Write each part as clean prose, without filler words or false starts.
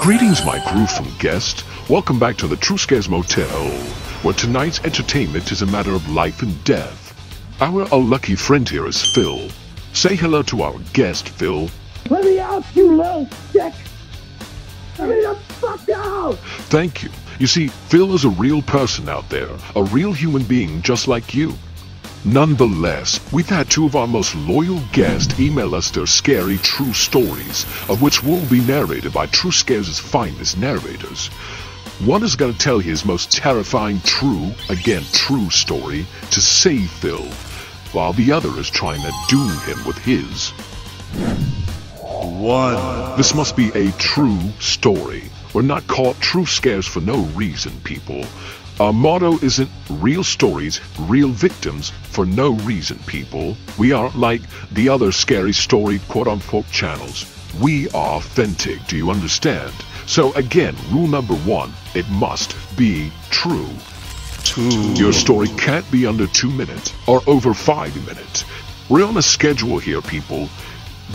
Greetings, my gruesome guest. Welcome back to the True Scares Motel, where tonight's entertainment is a matter of life and death. Our unlucky friend here is Phil. Say hello to our guest, Phil. Let me out, you little dick! Let me the fuck out! Thank you. You see, Phil is a real person out there, a real human being just like you. Nonetheless, we've had two of our most loyal guests email us their scary true stories, of which will be narrated by True Scares' finest narrators. One is going to tell his most terrifying true story to save Phil, while the other is trying to doom him with his. This must be a true story. We're not called True Scares for no reason, people. Our motto isn't real stories, real victims for no reason, people. We aren't like the other scary story quote-unquote channels. We are authentic, do you understand? So again, rule number one, it must be true. Your story can't be under 2 minutes or over 5 minutes. We're on a schedule here, people.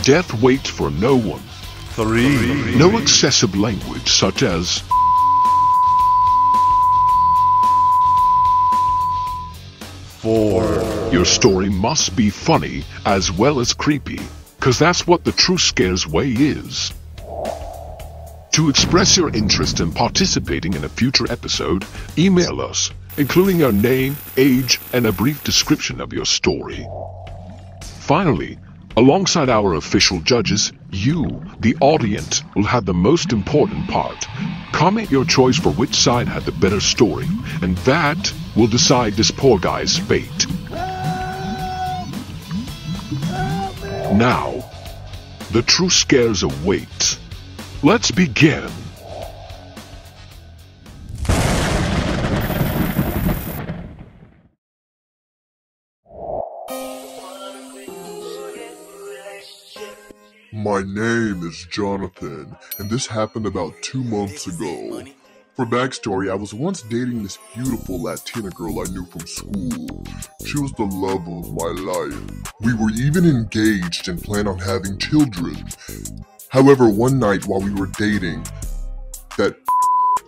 Death waits for no one. 3. No excessive language such as 4. Your story must be funny as well as creepy, cause that's what the True Scares way is. To express your interest in participating in a future episode, email us, including your name, age, and a brief description of your story. Finally, alongside our official judges, you, the audience, will have the most important part. Comment your choice for which side had the better story, and that will decide this poor guy's fate. Now, the True Scares await. Let's begin. My name is Jonathan, and this happened about 2 months ago. For backstory, I was once dating this beautiful Latina girl I knew from school. She was the love of my life. We were even engaged and planned on having children. However, one night while we were dating, that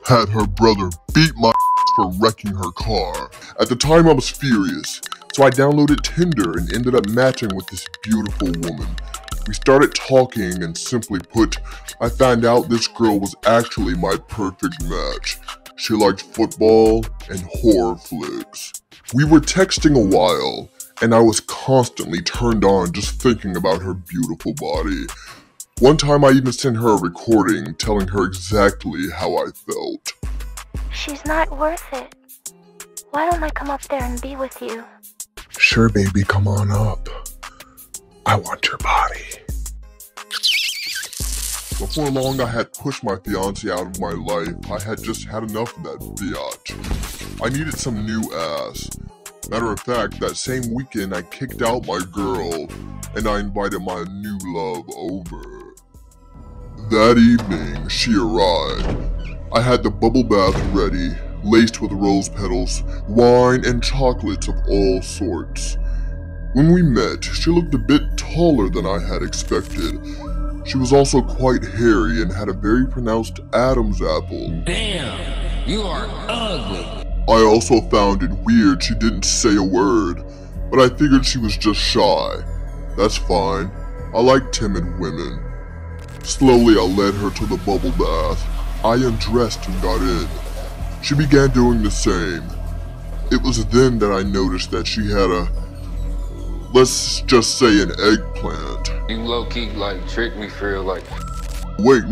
had her brother beat my for wrecking her car. At the time I was furious, so I downloaded Tinder and ended up matching with this beautiful woman. We started talking, and simply put, I found out this girl was actually my perfect match. She liked football and horror flicks. We were texting a while, and I was constantly turned on just thinking about her beautiful body. One time I even sent her a recording telling her exactly how I felt. She's not worth it. Why don't I come up there and be with you? Sure, baby, come on up. I want your body. Before long, I had pushed my fiancé out of my life. I had just had enough of that biatch. I needed some new ass. Matter of fact, that same weekend I kicked out my girl, and I invited my new love over. That evening, she arrived. I had the bubble bath ready, laced with rose petals, wine, and chocolates of all sorts. When we met, she looked a bit taller than I had expected. She was also quite hairy and had a very pronounced Adam's apple. Damn, you are ugly. I also found it weird she didn't say a word, but I figured she was just shy. That's fine. I like timid women. Slowly, I led her to the bubble bath. I undressed and got in. She began doing the same. It was then that I noticed that she had a, let's just say, an eggplant. You low-key like tricked me for like... Wait,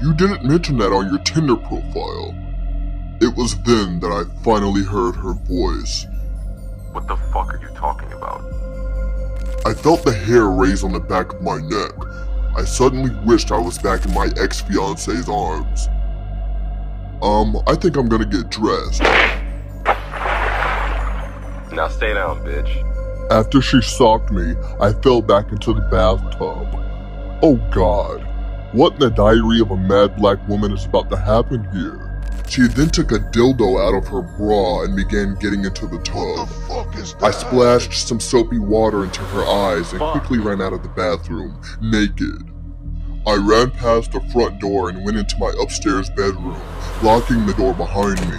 you didn't mention that on your Tinder profile. It was then that I finally heard her voice. What the fuck are you talking about? I felt the hair raise on the back of my neck. I suddenly wished I was back in my ex-fiancé's arms. I think I'm gonna get dressed. Now stay down, bitch. After she socked me, I fell back into the bathtub. Oh God, what in the diary of a mad black woman is about to happen here? She then took a dildo out of her bra and began getting into the tub. What the fuck is that? I splashed some soapy water into her eyes and quickly ran out of the bathroom, naked. I ran past the front door and went into my upstairs bedroom, locking the door behind me.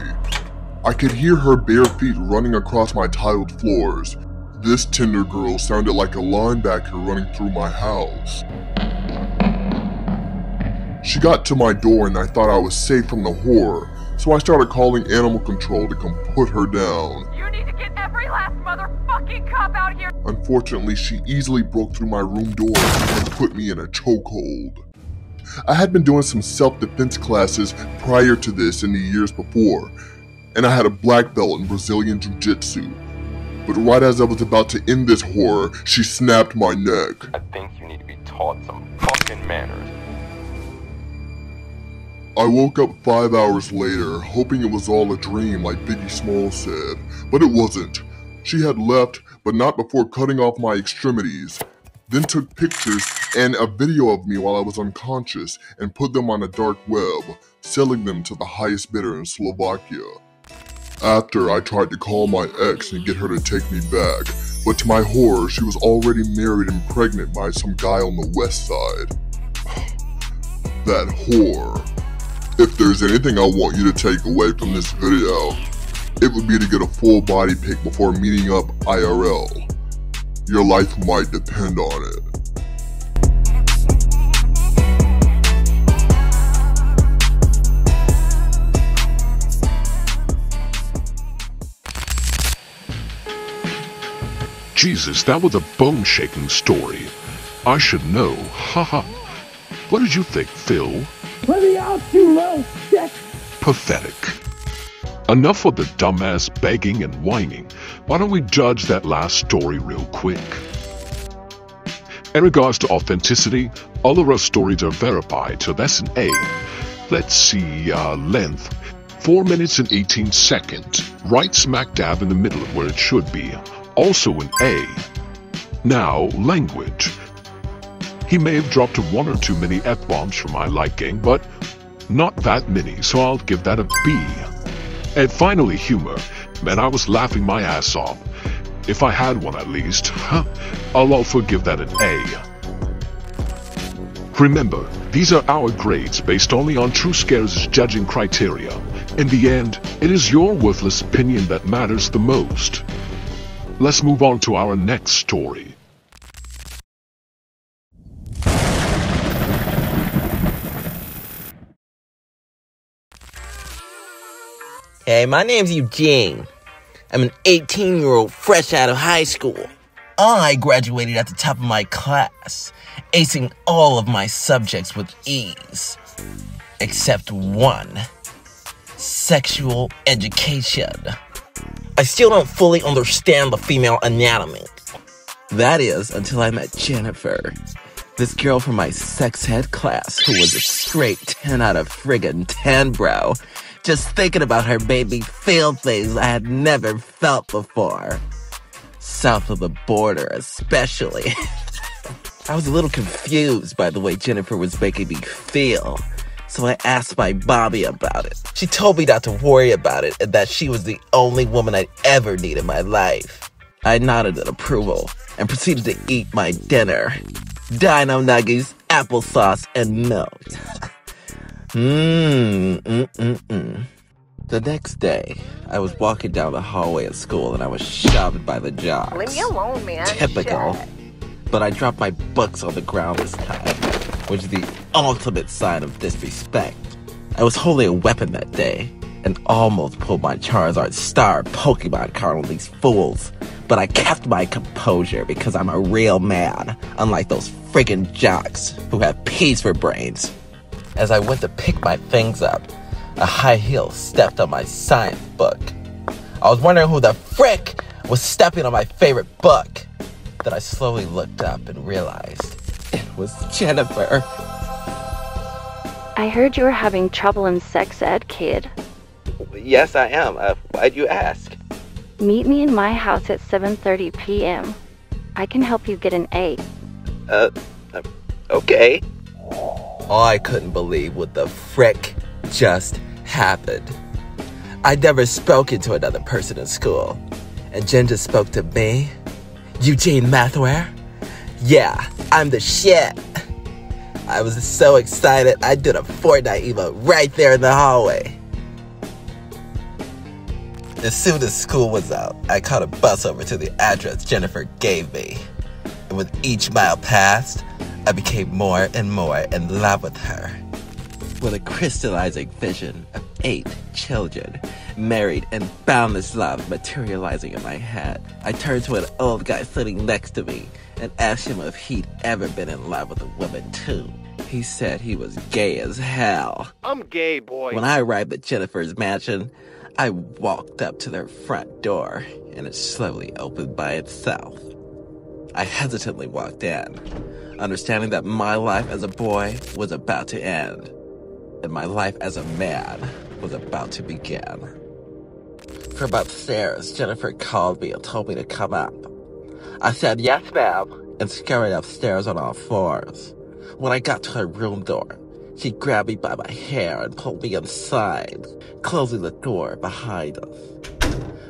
I could hear her bare feet running across my tiled floors. This tender girl sounded like a linebacker running through my house. She got to my door and I thought I was safe from the horror, so I started calling animal control to come put her down. You need to get every last motherfucking cop out here! Unfortunately, she easily broke through my room door and put me in a chokehold. I had been doing some self-defense classes prior to this in the years before, and I had a black belt in Brazilian Jiu-Jitsu. But right as I was about to end this horror, she snapped my neck. I think you need to be taught some fucking manners. I woke up 5 hours later, hoping it was all a dream like Biggie Smalls said, but it wasn't. She had left, but not before cutting off my extremities, then took pictures and a video of me while I was unconscious and put them on a dark web, selling them to the highest bidder in Slovakia. After, I tried to call my ex and get her to take me back, but to my horror, she was already married and pregnant by some guy on the west side. That whore. If there's anything I want you to take away from this video, it would be to get a full body pic before meeting up IRL. Your life might depend on it. Jesus, that was a bone-shaking story. I should know, haha. What did you think, Phil? Let me out, you little shit! Pathetic. Enough of the dumbass begging and whining. Why don't we judge that last story real quick? In regards to authenticity, all of our stories are verified, so that's an A. Let's see, length. 4 minutes and 18 seconds. Right smack dab in the middle of where it should be. Also an A. Now, language. He may have dropped one or too many F-bombs for my liking, but not that many, so I'll give that a B. And finally, humor. Man, I was laughing my ass off. If I had one at least, I'll also give that an A. Remember, these are our grades based only on True Scares' judging criteria. In the end, it is your worthless opinion that matters the most. Let's move on to our next story. Hey, my name's Eugene. I'm an 18-year-old fresh out of high school. I graduated at the top of my class, acing all of my subjects with ease. Except one. Sexual education. I still don't fully understand the female anatomy. That is, until I met Jennifer. This girl from my sex ed class who was a straight 10 out of friggin' 10, bro. Just thinking about her made me feel things I had never felt before. South of the border, especially. I was a little confused by the way Jennifer was making me feel, so I asked my mommy about it. She told me not to worry about it and that she was the only woman I'd ever need in my life. I nodded in approval and proceeded to eat my dinner. Dino nuggies, applesauce, and milk. The next day, I was walking down the hallway at school and I was shoved by the jocks. Leave me alone, man. Typical. Shit. But I dropped my books on the ground this time, which is the ultimate sign of disrespect. I was holding a weapon that day and almost pulled my Charizard Star Pokemon card on these fools. But I kept my composure because I'm a real man, unlike those friggin' jocks who have peas for brains. As I went to pick my things up, a high heel stepped on my science book. I was wondering who the frick was stepping on my favorite book. Then I slowly looked up and realized it was Jennifer. I heard you were having trouble in sex ed, kid. Yes, I am. Why'd you ask? Meet me in my house at 7:30 p.m. I can help you get an A. Okay. I couldn't believe what the frick just happened. I'd never spoken to another person in school, and Jen just spoke to me? Eugene Mathware? Yeah, I'm the shit. I was so excited, I did a Fortnite emote right there in the hallway. As soon as school was out, I caught a bus over to the address Jennifer gave me. And with each mile passed, I became more and more in love with her. With a crystallizing vision of 8 children, married and boundless love materializing in my head, I turned to an old guy sitting next to me and asked him if he'd ever been in love with a woman too. He said he was gay as hell. I'm gay, boy. When I arrived at Jennifer's mansion, I walked up to their front door, and it slowly opened by itself. I hesitantly walked in, understanding that my life as a boy was about to end, and my life as a man was about to begin. From upstairs, Jennifer called me and told me to come up. I said, "Yes, ma'am," and scurried upstairs on all fours. When I got to her room door, she grabbed me by my hair and pulled me inside, closing the door behind us.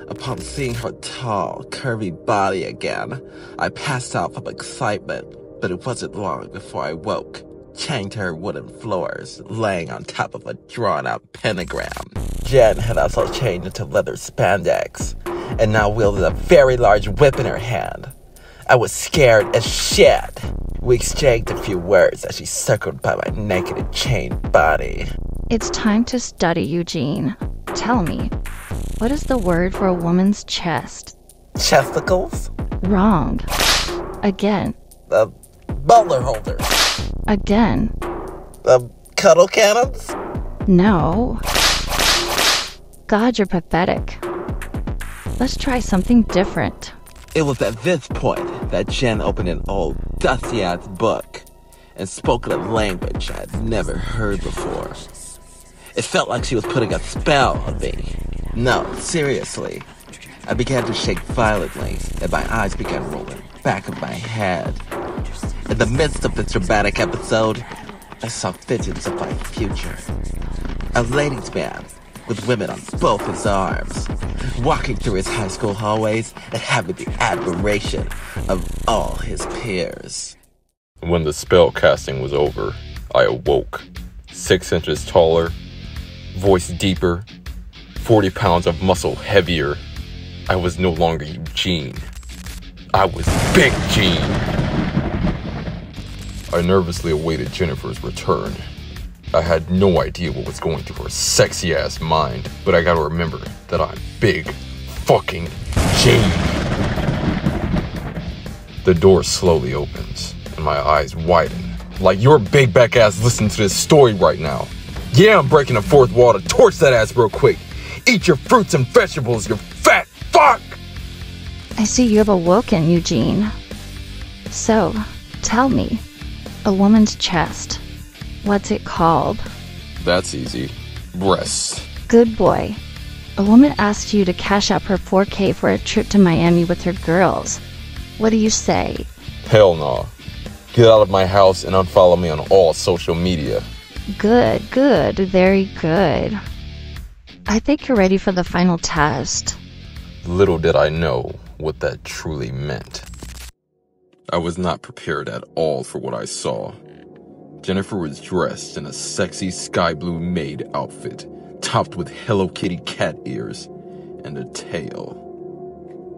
Upon seeing her tall, curvy body again, I passed out from excitement, but it wasn't long before I woke, chained to her wooden floors, laying on top of a drawn-out pentagram. Jen had also changed into leather spandex, and now wielded a very large whip in her hand. I was scared as shit. We exchanged a few words as she circled by my naked and chained body. It's time to study, Eugene. Tell me, what is the word for a woman's chest? Chesticles? Wrong. Again. Butler holder. Again. Cuddle cannons? No. God, you're pathetic. Let's try something different. It was at this point that Jen opened an old, dusty-ass book and spoke in a language I had never heard before. It felt like she was putting a spell on me. No, seriously. I began to shake violently, and my eyes began rolling back of my head. In the midst of this dramatic episode, I saw visions of my future. A ladies' man with women on both his arms, walking through his high school hallways and having the admiration of all his peers. When the spell casting was over, I awoke, 6 inches taller, voice deeper, 40 pounds of muscle heavier. I was no longer Eugene. I was Big Gene. I nervously awaited Jennifer's return. I had no idea what was going through her sexy-ass mind, but I gotta remember that I'm Big fucking Gene. The door slowly opens, and my eyes widen. Like your big back ass listening to this story right now. Yeah, I'm breaking the fourth wall to torch that ass real quick. Eat your fruits and vegetables, you fat fuck! I see you have awoken, Eugene. So, tell me, a woman's chest, what's it called? That's easy. Breasts. Good boy. A woman asked you to cash up her $4K for a trip to Miami with her girls. What do you say? Hell no. Get out of my house and unfollow me on all social media. Good, very good. I think you're ready for the final test. Little did I know what that truly meant. I was not prepared at all for what I saw. Jennifer was dressed in a sexy sky blue maid outfit, topped with Hello Kitty cat ears and a tail.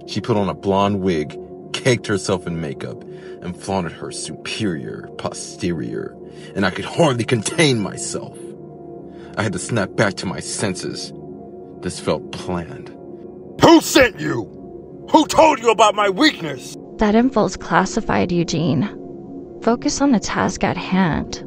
She put on a blonde wig, caked herself in makeup, and flaunted her superior posterior, and I could hardly contain myself. I had to snap back to my senses. This felt planned. Who sent you? Who told you about my weakness? That info's classified, Eugene. Focus on the task at hand.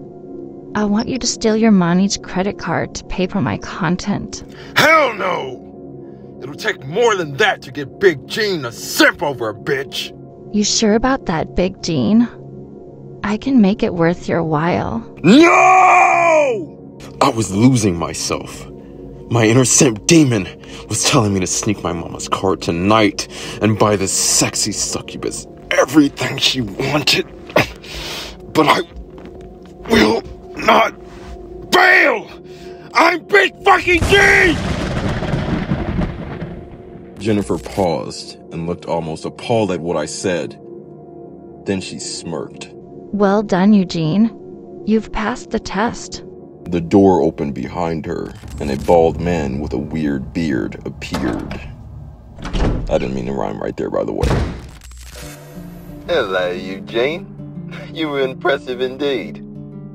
I want you to steal your mommy's credit card to pay for my content. Hell no! It'll take more than that to get Big Gene to simp over a bitch. You sure about that, Big Gene? I can make it worth your while. No! I was losing myself. My inner simp demon was telling me to sneak my mama's card tonight and buy this sexy succubus everything she wanted. But I will not fail! I'm Big fucking G! Jennifer paused and looked almost appalled at what I said. Then she smirked. Well done, Eugene. You've passed the test. The door opened behind her, and a bald man with a weird beard appeared. I didn't mean to rhyme right there, by the way. Hello, Eugene. You were impressive indeed.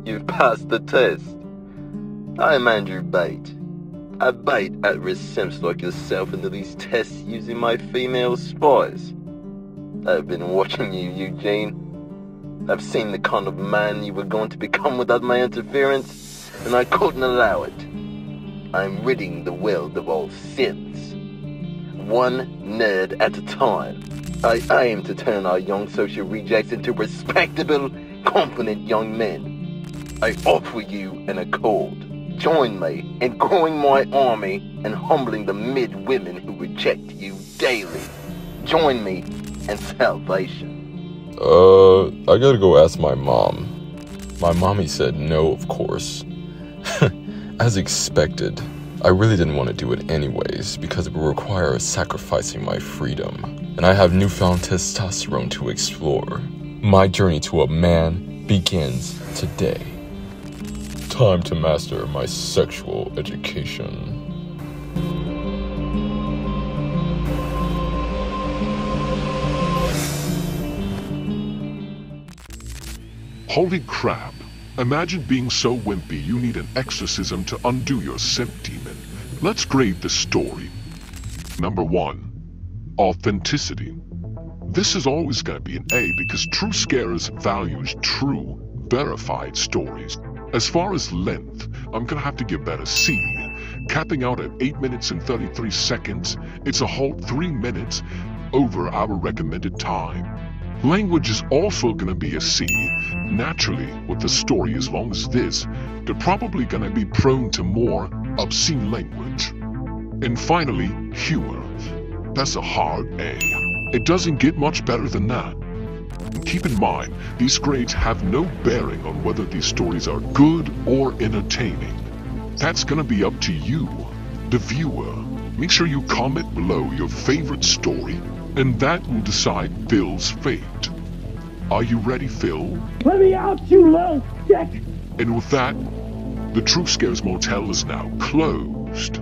You've passed the test. I'm Andrew Bate. I bait at-risk simps like yourself into these tests using my female spies. I've been watching you, Eugene. I've seen the kind of man you were going to become without my interference, and I couldn't allow it. I'm ridding the world of all sins, one nerd at a time. I aim to turn our young social rejects into respectable, confident young men. I offer you an accord. Join me in growing my army and humbling the mid-women who reject you daily. Join me in salvation. I gotta go ask my mom. My mommy said no, of course. As expected, I really didn't want to do it anyways because it would require sacrificing my freedom. And I have newfound testosterone to explore. My journey to a man begins today. Time to master my sexual education. Holy crap. Imagine being so wimpy you need an exorcism to undo your simp demon. Let's grade the story. Number 1. Authenticity. This is always going to be an A because True Scares values true, verified stories. As far as length, I'm going to have to give that a C. Capping out at 8 minutes and 33 seconds, it's a whole 3 minutes over our recommended time. Language is also going to be a C. Naturally, with the story as long as this, they're probably going to be prone to more obscene language. And finally, humor. That's a hard A. It doesn't get much better than that. And keep in mind, these grades have no bearing on whether these stories are good or entertaining. That's going to be up to you, the viewer. Make sure you comment below your favorite story, and that will decide Phil's fate. Are you ready, Phil? Let me out, you little dick! And with that, the True Scares Motel is now closed.